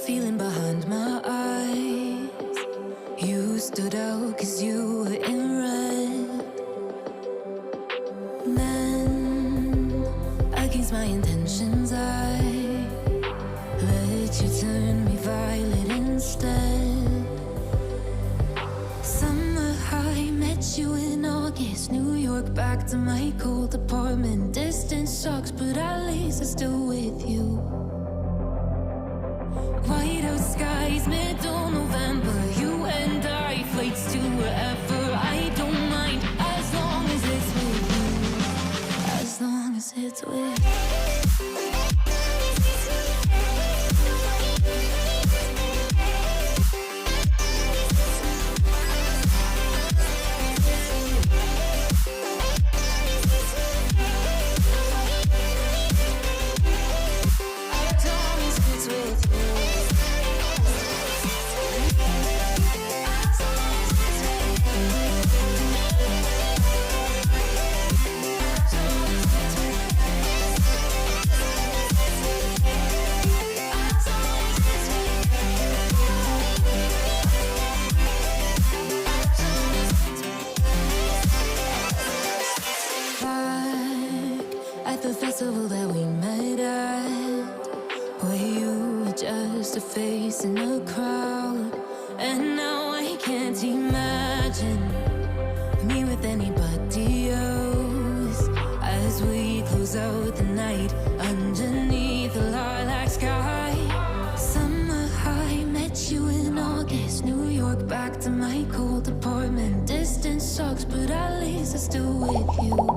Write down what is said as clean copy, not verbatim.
feeling behind my eyes. You stood out 'cause you were in red. Then, against my intentions, I let you turn me violet instead. Summer high, met you in August. New York, back to my cold apartment. Distance sucks, but at least I'm still with you. Whiteout skies, middle November. You and I, flights to wherever. I don't mind, as long as it's with you. As long as it's with you. At the festival that we met at, where you were just a face in a crowd. And now I can't imagine me with anybody else, as we close out the night underneath the lilac sky. Summer high, met you in August. New York, back to my cold apartment. Distance sucks, but at least I'm still with you.